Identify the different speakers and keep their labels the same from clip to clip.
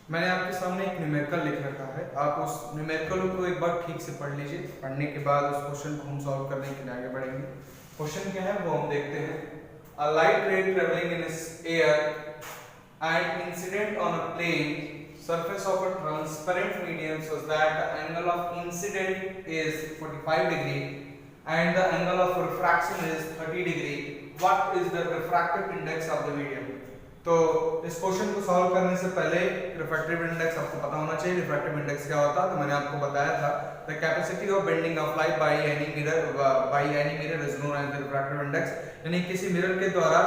Speaker 1: मैंने आपके सामने एक न्यूमेरिकल लिख रखा है, आप उस न्यूमेरिकल को एक बार ठीक से पढ़ लीजिए। पढ़ने के बाद उस क्वेश्चन को हम सॉल्व करने के लिए आगे बढ़ेंगे। क्वेश्चन क्या है वो हम देखते हैं। A light ray travelling in air and incident on a plane surface of a transparent medium so that the angle of incident is 45 degree and the angle of refraction is 30 degree. What is the refractive index of the medium? तो इस question को solve करने से पहले refractive index आपको पता होना चाहिए। रिफ्रैक्टिव इंडेक्स क्या होता है तो मैंने आपको बताया था, the capacity of bending of light by any mirror is known as the refractive index. यानी किसी मिरर के द्वारा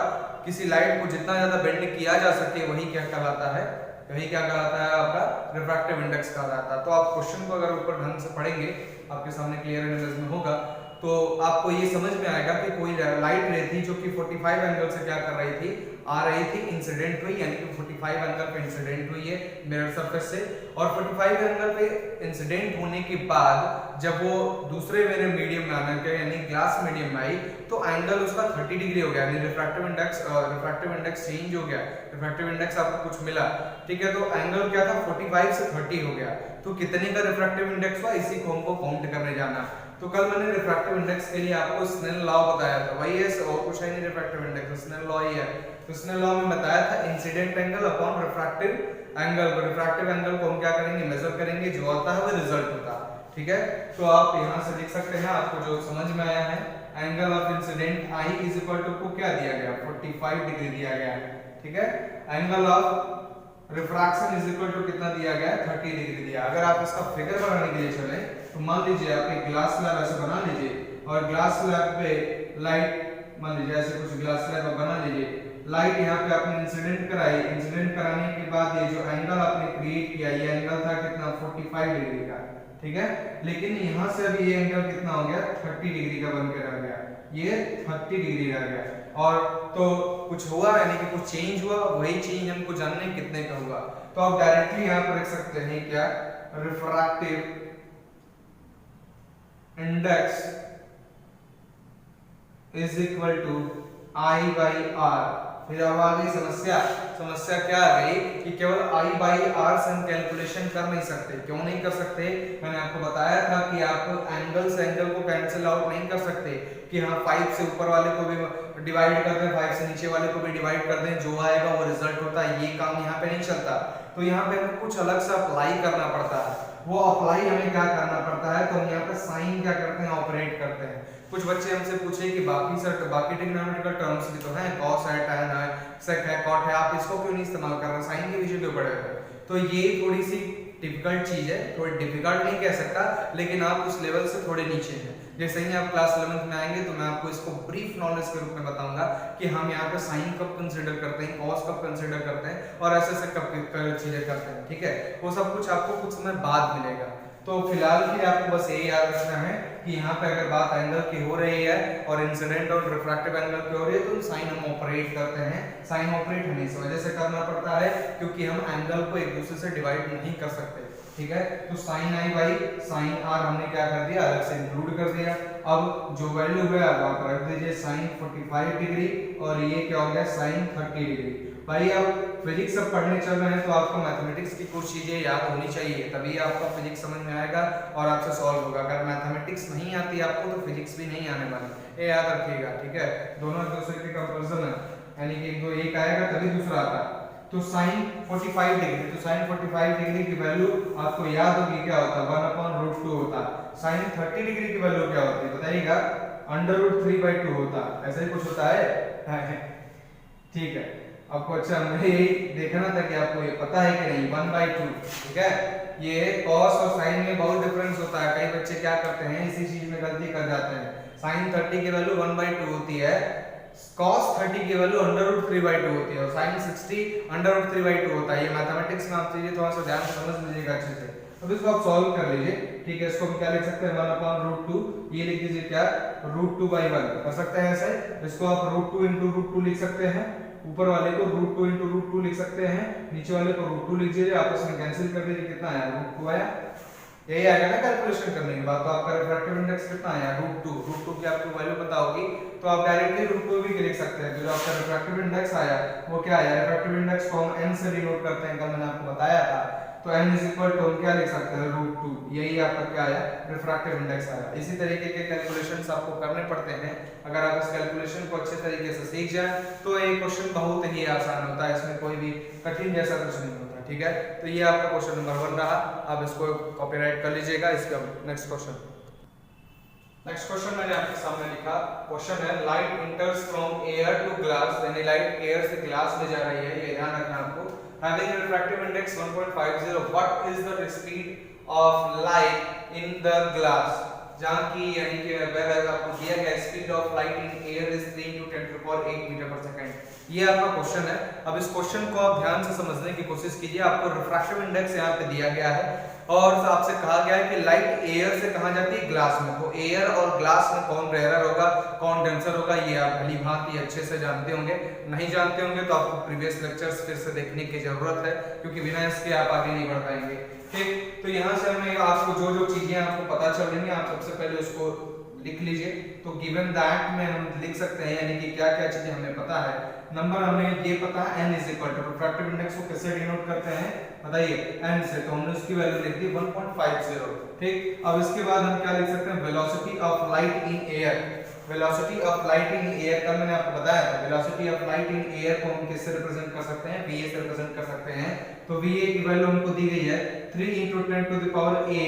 Speaker 1: किसी लाइट को जितना ज्यादा बेंड किया जा सके वही क्या कहलाता है, वही क्या कहलाता है आपका रिफ्रैक्टिव इंडेक्स कहलाता है। तो आप क्वेश्चन को अगर ऊपर ढंग से पढ़ेंगे, आपके सामने क्लियर इमेज में होगा, तो आपको ये समझ में आएगा कि कोई लाइट रे थी जो कि 45 एंगल से क्या कर रही थी, आ रही थी, इंसिडेंट हुई, यानी कि 45 एंगल पे इंसिडेंट हुई है मिरर सरफेस से। और 45 एंगल पे इंसिडेंट होने के बाद जब वो दूसरे मेरे मीडियम में आना यानी ग्लास मीडियम में आई तो एंगल उसका 30 डिग्री हो गया, यानी रिफ्रैक्टिव इंडेक्स चेंज हो गया। रिफ्रैक्टिव इंडेक्स आपको कुछ मिला, ठीक है। तो एंगल क्या था 45 से 30 हो गया। तो कितने का रिफ्रैक्टिव इंडेक्स हुआ, इसी को हमको काउंट करने जाना। तो कल मैंने रिफ्रैक्टिव इंडेक्स के लिए आपको स्नेल लॉ बताया था, वही है और कुछ है नहीं, रिफ्रैक्टिव इंडेक्स स्नेल लॉ ही है। तो स्नेल लॉ में बताया था incident angle upon refractive angle, को रिफ्रैक्टिव एंगल को हम क्या करेंगे, मेजर करेंगे, जो आता है वो रिजल्ट होता है, ठीक है। तो आप यहां से देख सकते हैं, आपको जो समझ में आया है, angle of incidence I is equal to को क्या दिया गया, 45 डिग्री दिया गया है, ठीक है। Angle of refraction is equal to कितना दिया गया है, 30 डिग्री दिया। अगर आप इसका फिगर बनाने के लिए चले तो मान लीजिए आप एक ग्लास स्लैब ऐसे बना लीजिए और ग्लास स्लैब पे लाइट, मान लीजिए ऐसे कुछ ग्लास स्लैब बना लीजिए, लाइट यहाँ पे आपने इंसिडेंट कराई, इंसिडेंट कराने के बाद ये जो एंगल आपने क्रिएट किया, ये एंगल था कितना 45 डिग्री का, ठीक है। लेकिन यहाँ से अभी ये एंगल कितना हो गया, 30 डिग्री का बन के रह गया, ये 30 डिग्री रह गया। और तो कुछ हुआ, यानी कि कुछ चेंज हुआ, वही चेंज हमको जानने कितने का हुआ। तो आप डायरेक्टली यहाँ पर लिख सकते हैं क्या, refractive index is equal to I by R। फिर अब आ गई समस्या क्या आ गई कि केवल I बाई R से हम कैलकुलेशन कर नहीं सकते। क्यों नहीं कर सकते, मैंने आपको बताया था कि आप एंगल से एंगल को कैंसिल आउट नहीं कर सकते कि हाँ 5 से ऊपर वाले को भी डिवाइड कर दें, 5 से नीचे वाले को भी डिवाइड कर दें, जो आएगा वो रिजल्ट होता है। ये काम यहाँ पे नहीं चलता। तो यहाँ पे हमें कुछ अलग से अप्लाई करना पड़ता है। वो अप्लाई हमें क्या करना पड़ता है, तो हम यहाँ पे साइन क्या करते हैं, ऑपरेट करते हैं। कुछ बच्चे हमसे पूछे कि बाकी ट्रिग्नोमेट्रिकल टर्म्स भी तो हैं, cos है, tan है, sec है, cot है, आप इसको क्यों नहीं इस्तेमाल कर रहे, साइन के पीछे क्यों पड़े हुए। तो ये थोड़ी सी डिफिकल्ट चीज है, थोड़ी डिफिकल्ट नहीं कह सकता, लेकिन आप उस लेवल से थोड़े नीचे हैं। जैसे ही आप क्लास 11th में आएंगे तो मैं आपको इसको ब्रीफ नॉलेज के रूप में बताऊंगा कि हम यहाँ पे साइन कब कंसीडर करते हैं, कॉस कब कंसीडर करते हैं और ऐसे ऐसे कब चीजें करते हैं, ठीक है। वो सब कुछ आपको कुछ समय बाद मिलेगा। तो फिलहाल के लिए आपको बस ये याद रखना है कि यहाँ पे अगर बात एंगल की हो रही है और इंसिडेंट और रिफ्रैक्टिव एंगल की हो रही है तो साइन हम ऑपरेट करते हैं। साइन ऑपरेट हमें इस वजह से करना पड़ता है क्योंकि हम एंगल को एक दूसरे से डिवाइड नहीं कर सकते, ठीक है। तो sine I by sine R हमने क्या कर दिया, अलग से इंक्लूड कर दिया। अब जो वैल्यू है आप वहां पर रख दीजिए, साइन 45 डिग्री और ये क्या हो गया, साइन 30 डिग्री। भाई आप फिजिक्स सब पढ़ने चल रहे हैं तो आपको मैथमेटिक्स की कुछ चीजें याद होनी चाहिए, तभी आपका फिजिक्स समझ में आएगा और आपसे सॉल्व होगा। अगर मैथमेटिक्स नहीं आती आपको तो फिजिक्स भी नहीं आने वाली, ये याद रखिएगा, ठीक है। दोनों एक दूसरे के कंपैरिजन है, यानी कि एक आएगा तभी दूसरा आता है। तो साइन 45 डिग्री, तो साइन 45 डिग्री की वैल्यू आपको याद होगी क्या होता है, 1/√2 होता है। साइन 30 डिग्री की वैल्यू क्या होती है बताइएगा, √3/2 होता है। ऐसा ही कुछ होता है, ठीक है। आपको अच्छा मुझे यही देखना था कि आपको ये पता है कि नहीं, 1/2, ठीक है। ये कॉस और साइन में बहुत डिफरेंस होता है। कई बच्चे क्या करते हैं, इसी चीज में गलती कर जाते हैं। साइन 30 की वैल्यू 1/2 होती है, cos 30 की वैल्यू √3/2 होती है और sin 60 √3/2 होता है। ये मैथमेटिक्स में आप चीजें थोड़ा सा ध्यान से समझ लीजिएगा अच्छे से। अब इसको आप सॉल्व कर लीजिए, ठीक है। इसको हम क्या लिख सकते हैं, 1/√2, ये लिख दीजिए क्या, √2/1 कर सकते हैं ऐसे। इसको आप √2 × √2 लिख सकते हैं, ऊपर वाले को √2 × √2 लिख सकते हैं, नीचे वाले को √2 लिख दीजिए, आपस में कैंसिल कर दीजिए, कितना आया, √2 आया। यही आएगा ना कैलकुलेशन करने के बाद। तो आपका रिफ्रैक्टिव इंडेक्स कितना आया, √2। √2 की आपको वैल्यू पता होगी तो आप डायरेक्टली √2 भी लिख सकते हैं। तो जो आपका रिफ्रैक्टिव इंडेक्स आया वो क्या आया, रिफ्रैक्टिव इंडेक्स को हम n से डिनोट करते हैं, कल मैंने आपको बताया था। तो n इज इक्वल टू हम क्या लिख सकते हैं, √2, यही आपका क्या आया, रिफ्रैक्टिव इंडेक्स आया। इसी तरीके के कैलकुलेशंस आपको करने पड़ते हैं। अगर आप इस कैलकुलेशन को अच्छे तरीके से सीख जाए तो ये क्वेश्चन बहुत ही आसान होता है, इसमें कोई भी कठिन जैसा कुछ नहीं होता। ठीक है, तो ये आपका क्वेश्चन नंबर 1 रहा। आप इसको कॉपीराइट कर लीजिएगा। इसका नेक्स्ट क्वेश्चन मैंने आपके सामने लिखा। क्वेश्चन है light enters from air to glass, यानी लाइट एयर से ग्लास में जा रही है, ये ध्यान रखना आपको। Having a refractive index 1.50, what is the speed of light in the glass? जहाँ की यानी कि अगर आपको दिया गया speed of light in air is 3 × 10⁸ metre per second. ये आपका क्वेश्चन है। अब इस क्वेश्चन को आप ध्यान से समझने की कोशिश कीजिए। आपको रिफ्रैक्टिव इंडेक्स यहाँ पे दिया गया है और आपसे कहा गया है कि लाइट एयर से कहाँ जाती है, ग्लास में। तो एयर और ग्लास में कौन रेयर होगा, कौन डेंसर होगा, ये आप भली भांति अच्छे से जानते होंगे। नहीं जानते होंगे तो आपको प्रीवियस लेक्चर्स फिर से देखने की जरूरत है, क्योंकि बिना इसके आप आगे नहीं बढ़ पाएंगे। ठीक, तो यहाँ से हमें आपको जो चीजें आपको पता चल रही हैं आप सबसे पहले उसको लिख लीजिए। तो गिवन दैट में हम लिख सकते हैं, यानी कि क्या क्या चीजें हमें पता है। नंबर हमें ये पता है n is equal to, refractive index को कैसे डिनोट करते हैं बताइए, n से। तो हमने उसकी वैल्यू लिख दी 1.50। ठीक, अब इसके बाद हम क्या लिख सकते हैं, velocity of light in air. Velocity of light in air का मैंने आपको बताया था। Velocity of light in air को हम किससे रिप्रेजेंट कर सकते हैं, va से रिप्रेजेंट कर सकते हैं। तो va की वैल्यू हमको दी गई है 3 × 10⁸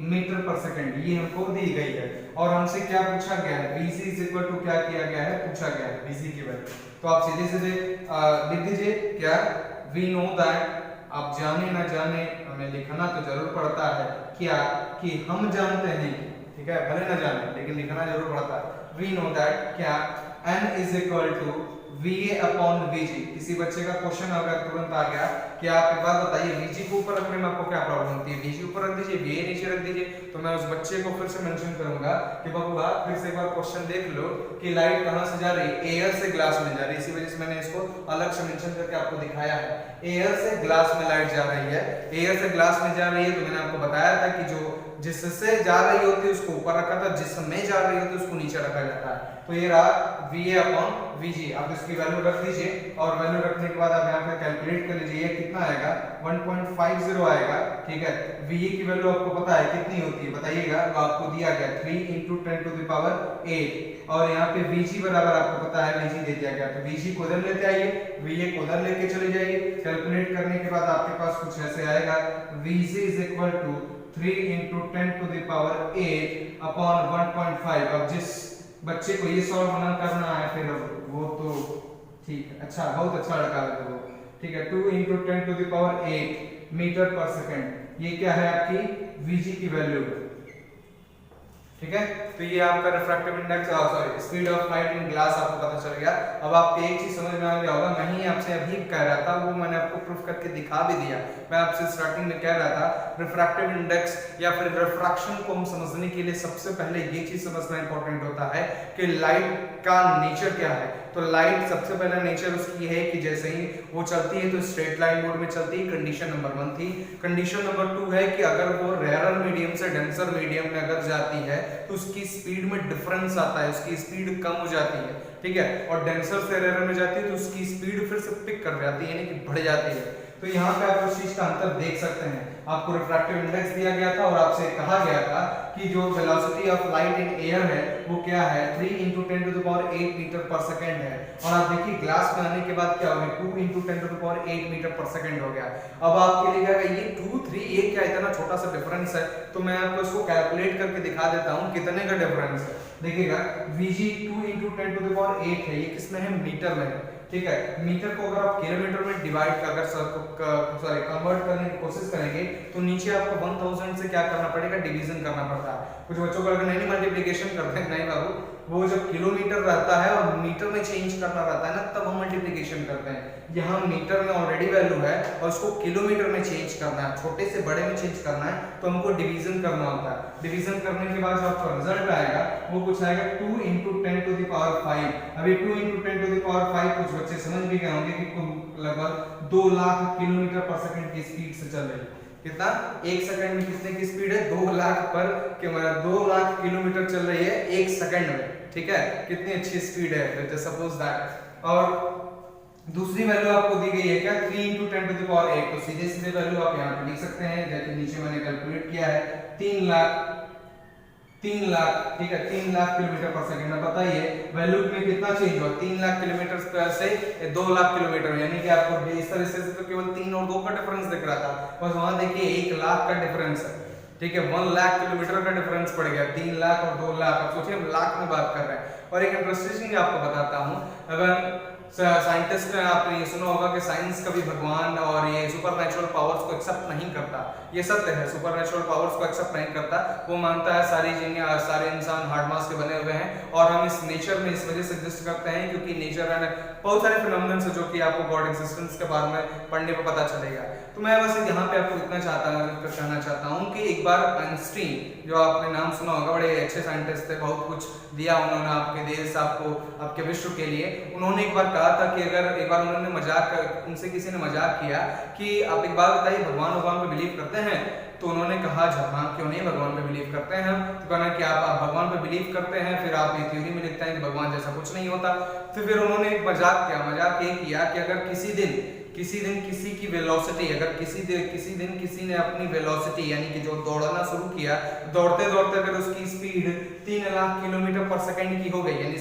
Speaker 1: मीटर पर सेकंड, ये हमको दी गई है। और हमसे क्या पूछा गया है, vc इज इक्वल टू क्या किया गया है, पूछा गया है vc की वैल्यू। तो आप सीधे सीधे लिख दीजिए क्या, वी नो दैट, आप जाने ना जाने हमें लिखना तो जरूर पड़ता है क्या, कि हम जानते हैं, ठीक है, भले ना जाने लेकिन लिखना जरूर पड़ता है। वी नो दैट क्या, n is equal to VA upon VG। किसी बच्चे का क्वेश्चन अगर तुरंत आ गया कि आप एक बात बताइए VG को ऊपर रखने में आपको क्या प्रॉब्लम होती है, VG ऊपर रख दीजिए, VA नीचे रख दीजिए। तो मैं उस बच्चे को फिर से मेंशन करूंगा कि बबुआ फिर से एक बार क्वेश्चन देख लो कि लाइट कहां से जा रही है, एयर से ग्लास में जा रही है। इसी वजह से मैंने इसको अलग से मेंशन करके आपको दिखाया है। एयर से ग्लास में लाइट जा रही है, एयर से ग्लास में जा रही है। तो मैंने आपको बताया था कि जो जिससे जा रही होती है उसको ऊपर रखा था, जिसमें जा रही होती है उसको नीचे रखा जाता है। तो ये रहा VA अपॉन VG। आप इसकी वैल्यू रख दीजिए और वैल्यू रखने के बाद आप यहाँ पे कैलकुलेट कर लीजिए, ये कितना आएगा, 1.50 आएगा। ठीक है, VA की वैल्यू आपको पता है कितनी होती है बताइएगा, तो आपको दिया गया 3 × 10⁸ और यहाँ पे VG बराबर आपको पता है VG दे दिया गया। तो VG को उधर लेते आइए, VA को उधर लेके चले जाइए। कैलकुलेट करने के बाद आपके पास कुछ ऐसे आएगा, VG is equal to 3 × 10⁸ upon 1.5। अब जिस बच्चे को ये सॉल्व करना है फिर वो तो ठीक है, अच्छा बहुत अच्छा लड़का है वो। ठीक है, 2 × 10⁸ मीटर पर सेकंड, ये क्या है आपकी VG की वैल्यू। ठीक है, तो ये आपका refractive index, sorry speed of light in glass आपको पता चल गया। अब आपको एक चीज समझ में आ गया होगा, मैं ही आपसे अभी कह रहा था, वो मैंने आपको प्रूफ करके दिखा भी दिया। मैं आपसे स्टार्टिंग में कह रहा था रिफ्रैक्टिव इंडेक्स या फिर रिफ्रैक्शन को हम समझने के लिए सबसे पहले ये चीज समझना इंपॉर्टेंट होता है कि लाइट का नेचर क्या है। तो लाइट सबसे पहला नेचर उसकी है कि जैसे ही वो चलती है तो स्ट्रेट लाइन मोड में चलती है, कंडीशन नंबर 1 थी। कंडीशन नंबर 2 है कि अगर वो रेयरर मीडियम से डेंसर मीडियम में अगर जाती है तो उसकी स्पीड में डिफरेंस आता है, उसकी स्पीड कम हो जाती है। ठीक है, और डेंसर से रेयरर में जाती है तो उसकी स्पीड फिर से पिक कर जाती है, यानी कि बढ़ जाती है। तो यहाँ पे आप उस चीज का अंतर देख सकते हैं। आपको रिफ्रैक्टिव इंडेक्स दिया गया था और आपसे कहा गया था कि जो velocity of light in air है वो क्या है, 3 × 10⁸ मीटर पर सेकंड है। और आप देखिए ग्लास में आने के बाद क्या हो गया, 2 × 10⁸ मीटर पर सेकंड हो गया। अब आपके लिए ये 2 3 ये क्या इतना छोटा सा डिफरेंस है, तो मैं आपको इसको कैलकुलेट करके दिखा देता हूँ कितने का डिफरेंस है। देखिएगा VG 2 × 10⁸ है, ये किसमें है, मीटर में है। ठीक है, मीटर को अगर आप किलोमीटर में डिवाइड अगर कन्वर्ट करने की कोशिश करेंगे तो नीचे आपको 1000 से क्या करना पड़ेगा, डिवीजन करना पड़ता है। कुछ बच्चों को अगर नहीं मल्टीप्लिकेशन करते हैं, नहीं बाबू, वो जब किलोमीटर रहता है और मीटर में चेंज करना रहता है ना, तब हम मल्टीप्लिकेशन करते हैं। यहाँ मीटर में ऑलरेडी वैल्यू है और उसको किलोमीटर में चेंज करना है, छोटे से बड़े में चेंज करना है, तो हमको डिवीजन करना होता है। डिवीजन करने के बाद जो आपका रिजल्ट आएगा वो कुछ आएगा 2 × 10⁵। अभी 2 × 10⁵ कुछ बच्चे समझ भी गए होंगे कि लगभग 2 लाख किलोमीटर पर सेकंड की स्पीड से चल रही है। कितना, एक सेकंड में कितने की स्पीड है, 2 लाख पर 2 लाख किलोमीटर चल रही है एक सेकंड में। ठीक है, कितनी अच्छी स्पीड है। जस्ट सपोज दैट और दूसरी वैल्यू आपको दी गई है क्या 3 × 10⁸ तो सीधे सीधे वैल्यू आप यहाँ पे लिख सकते हैं जैसे नीचे मैंने कैलकुलेट किया है 3 लाख, ठीक है 3 लाख किलोमीटर पर सेकंड। अब बताइए वैल्यू में कितना चेंज हुआ, 3 लाख किलोमीटर से 2 लाख किलोमीटर, यानी कि आपको इस तरह से तो केवल 3 और 2 का डिफरेंस दिख रहा था, बस वहां देखिए 1 लाख का डिफरेंस है, ठीक है 1 लाख किलोमीटर का डिफरेंस पड़ गया, 3 लाख और 2 लाख। अब सोचिए हम लाख में बात कर रहे हैं। और एक इंटरेस्टिंग आपको बताता हूं, अगर साइंटिस्ट ने आपने ये सुना होगा कि साइंस कभी भगवान और ये सुपरनैचुरल पावर्स को एक्सेप्ट नहीं करता, ये सत्य है, सुपरनैचुरल पावर्स को एक्सेप्ट नहीं करता। वो मानता है सारे इंसान हार्ड मास के बने हुए हैं और हम इस नेचर में इस वजह से एग्जिस्ट करते हैं क्योंकि नेचर है बहुत सारे फिनोमेनन है जो कि आपको गॉड एग्जिस्टेंस के बारे में पढ़ने पर पता चलेगा। तो मैं बस यहाँ पे आपको इतना कहना चाहता हूँ कि एक बार आइंस्टीन, जो आपने नाम सुना होगा, बड़े अच्छे साइंटिस्ट थे, बहुत कुछ दिया उन्होंने आपके देश, आपको, आपके विश्व के लिए। उन्होंने एक बार कहा था कि अगर एक बार उनसे किसी ने मजाक किया कि आप एक बात बताइए भगवान पे बिलीव करते हैं? तो उन्होंने कहा हाँ क्यों नहीं, भगवान पे बिलीव करते हैं हम। तो कहना कि आप भगवान पे बिलीव करते हैं, फिर आप ये थ्योरी में लिखते हैं कि भगवान जैसा कुछ नहीं होता। तो फिर उन्होंने एक मजाक ये किया कि अगर किसी दिन किसी की वेलोसिटी, अगर किसी दिन किसी ने अपनी वेलोसिटी यानी कि जो दौड़ना शुरू किया, दौड़ते अगर उसकी स्पीड 3 लाख किलोमीटर पर सेकंड की हो गई, यानी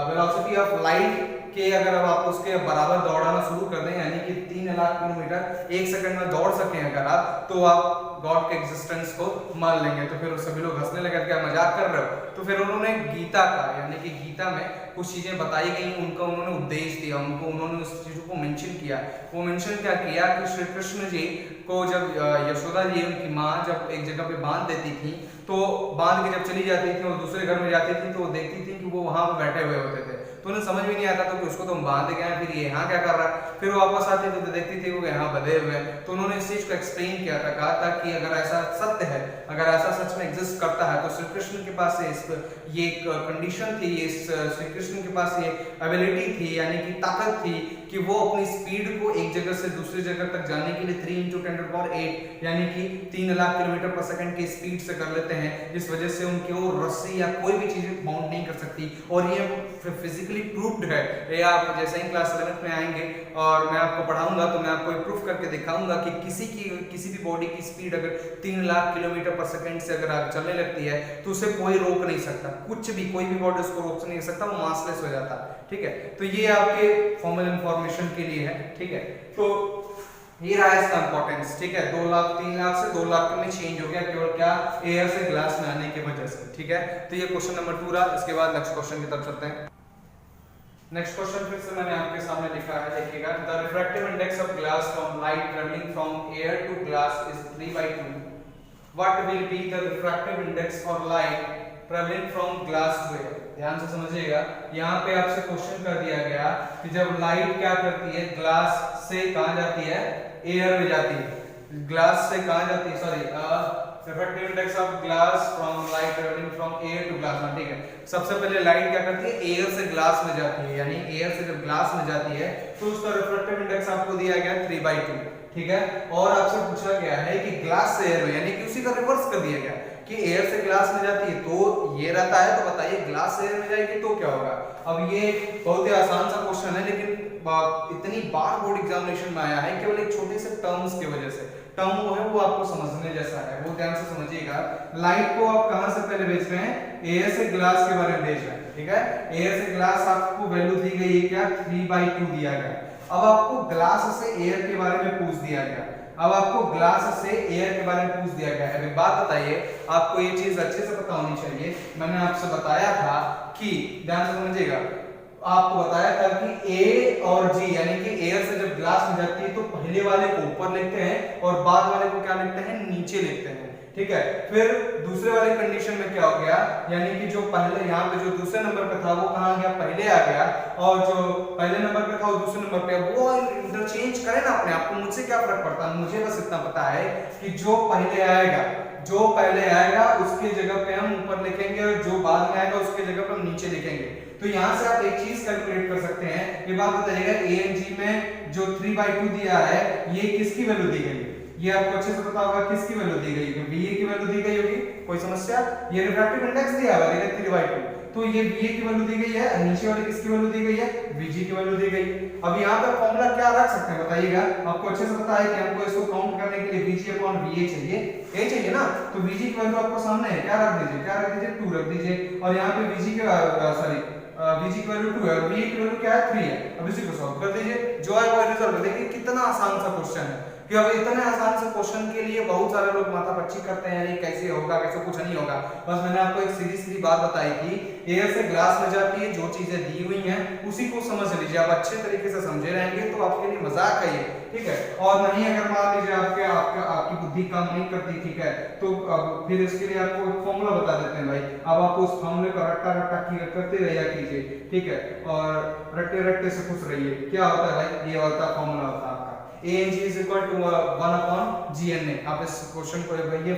Speaker 1: वेलोसिटी ऑफ लाइट के अगर आप उसके बराबर दौड़ाना शुरू कर दें, यानी कि 3 लाख किलोमीटर 1 सेकंड में दौड़ सकें अगर आप, तो आप गॉड के एग्जिस्टेंस को मान लेंगे। तो फिर सभी लोग हंसने लगे, क्या मजाक कर रहे हो? तो फिर उन्होंने गीता का, यानी कि गीता में कुछ चीजें बताई गई, उनका उन्होंने उपदेश दिया, उन्होंने उस चीजों को मेंशन किया। वो मेंशन क्या किया कि श्री कृष्ण जी को जब यशोदा जी उनकी माँ जब एक जगह पे बांध देती थी, तो बांध के जब चली जाती थी और दूसरे घर में जाती थी, तो वो देखती थी कि वो वहां पे बैठे हुए होते थे, तो उन्हें समझ में नहीं आता था कि उसको तो हम बांध गए, फिर ये यहाँ क्या कर रहा है। फिर वो वापस आती थी तो देखती थी वो यहाँ बंधे हुए हैं। तो उन्होंने इस चीज को एक्सप्लेन किया था, कहा था कि अगर ऐसा सत्य है, अगर ऐसा सच में एग्जिस्ट करता है, तो श्री कृष्ण के पास ये एक कंडीशन थी, श्री कृष्ण के पास ये एबिलिटी थी, यानी कि ताकत थी कि वो अपनी स्पीड को एक जगह से दूसरी जगह तक जाने के लिए 3 × 10⁸ यानी कि 3 लाख किलोमीटर पर सेकंड की स्पीड से कर लेते हैं, जिस वजह से उनकी वो रस्सी या कोई भी चीज बाउंड नहीं कर सकती। और ये फिजिकली प्रूव्ड है। ये आप जैसे ही क्लास 11th में आएंगे और मैं आपको पढ़ाऊंगा तो मैं आपको प्रूफ करके दिखाऊंगा कि किसी भी बॉडी की स्पीड अगर 3 लाख किलोमीटर पर सेकंड से अगर आप चलने लगती है तो उसे कोई रोक नहीं सकता, कुछ भी, कोई भी बॉडी उसको रोक नहीं सकता, वो मासलेस हो जाता। ठीक है, तो ये आपके फॉर्मल इंफॉर्मेशन के लिए है। ठीक है, तो ये रहा इसका इंपॉर्टेंस। ठीक है, 2 लाख 3 लाख से 2 लाख में चेंज हो गया, केवल क्या, एयर से ग्लास में आने की वजह से। ठीक है, तो ये क्वेश्चन नंबर 2 रहा। इसके बाद नेक्स्ट क्वेश्चन की तरफ चलते हैं। नेक्स्ट क्वेश्चन फिर से मैंने आपके सामने लिखा है, देखिएगा। The refractive index of glass from light travelling from air to glass is 3/2. What will be the refractive index for light travelling from glass to air? ध्यान से समझिएगा, यहाँ पे आपसे क्वेश्चन कर दिया गया कि जब लाइट क्या करती है, ग्लास से कहाँ जाती है, एयर में जाती है। ग्लास से कहाँ जाती है, sorry, refractive index of glass from light travelling from air to glass. ठीक है, सबसे पहले लाइट क्या करती है, एयर से ग्लास में जाती है, यानी एयर से जब ग्लास में जाती है तो उसका रिफ्रैक्टिव इंडेक्स आपको दिया गया 3/2। ठीक है, और आपसे पूछा गया है कि ग्लास से एयर में, यानी कि उसी का रिवर्स कर दिया गया कि एयर से ग्लास में जाती है तो ये रहता है, तो बताइए ग्लास से एयर में जाएगी तो क्या होगा। अब ये बहुत ही आसान सा क्वेश्चन है, लेकिन इतनी बार बोर्ड एग्जामिनेशन में आया है केवल एक छोटे से टर्म्स की वजह से। टर्म वो है वो आपको समझने जैसा है, वो ध्यान से समझिएगा। लाइट को आप कहां से पहले भेज रहे हैं, एयर से ग्लास के बारे में भेज रहे हैं। ठीक है, एयर से ग्लास आपको वैल्यू दी गई है क्या, 3/2 दिया गया। अब आपको ग्लास से एयर के बारे में पूछ दिया गया, अब आपको ग्लास से एयर के बारे में पूछ दिया गया है। बात बताइए, आपको ये चीज अच्छे से पता होनी चाहिए। मैंने आपसे बताया था कि, ध्यान से समझिएगा, आपको बताया था कि ए और जी, यानी कि एयर से जब ग्लास में जाती है तो पहले वाले को ऊपर लिखते हैं और बाद वाले को क्या लिखते हैं, नीचे लिखते हैं। ठीक है, फिर दूसरे वाले कंडीशन में क्या हो गया, यानी कि जो पहले यहाँ पे जो दूसरे नंबर पे था वो कहाँ गया, पहले आ गया, और जो पहले नंबर पे था वो दूसरे नंबर पे, वो इंटरचेंज करें ना अपने आप को, मुझसे क्या फर्क पड़ता है। मुझे बस इतना पता है कि जो पहले आएगा उसके जगह पे हम ऊपर लिखेंगे और जो बाद में आएगा उसके जगह पे हम नीचे लिखेंगे। तो यहाँ से आप एक चीज कैलकुलेट कर सकते हैं। ये बात बताइएगा, ए एंड जी में जो 3/2 दिया है ये किसकी वैल्यू दी गई है, ये आपको अच्छे से पता होगा किसकी वैल्यू दी गई है, बी ए की वैल्यू दी गई होगी। कोई समस्या, ये रिफ्रैक्टिव इंडेक्स दिया हुआ है 3/2, तो ये VA की वैल्यू दी गई है, नीचे वाले किसकी वैल्यू दी गई है, VG की वैल्यू दी गई। अब यहाँ पे फॉर्मूला क्या रख सकते हैं बताइएगा, आपको अच्छे से पता है कि हमको इसको काउंट करने के लिए VG/VA चाहिए, ये चाहिए ना, तो VG की वैल्यू आपको सामने है, क्या रख दीजिए 2 रख दीजिए, और यहाँ पे VG की वैल्यू 2 है और VA की वैल्यू क्या है 3 है। अब इसी को सॉल्व कर दीजिए, जो आएगा रिजल्ट। देखिए कितना आसान सा क्वेश्चन है कि अब इतने आसान से क्वेश्चन के लिए बहुत सारे लोग माथापच्ची करते हैं, ये कैसे होगा, कैसे, कुछ नहीं होगा। बस मैंने आपको एक सीधी सीधी बात बताई कि एयर से ग्लास में जाती है, जो चीजें दी हुई हैं उसी को समझ लीजिए, आप अच्छे तरीके से समझे रहेंगे तो आपके लिए मजाक है ये, ठीक है। और नहीं अगर मान लीजिए आपकी बुद्धि काम नहीं करती, ठीक है, तो अब फिर इसके लिए आपको एक फॉर्मूला बता देते हैं भाई, अब आप उस फॉर्मूले को रट्टा रट्टा करते रहिए कीजिए, ठीक है, और रट्टे रट्टे से खुश रहिए। क्या होता है भाई, ये होता है फॉर्मूला होता है आपका ANG = 1/GNA। आप इस क्वेश्चन को ये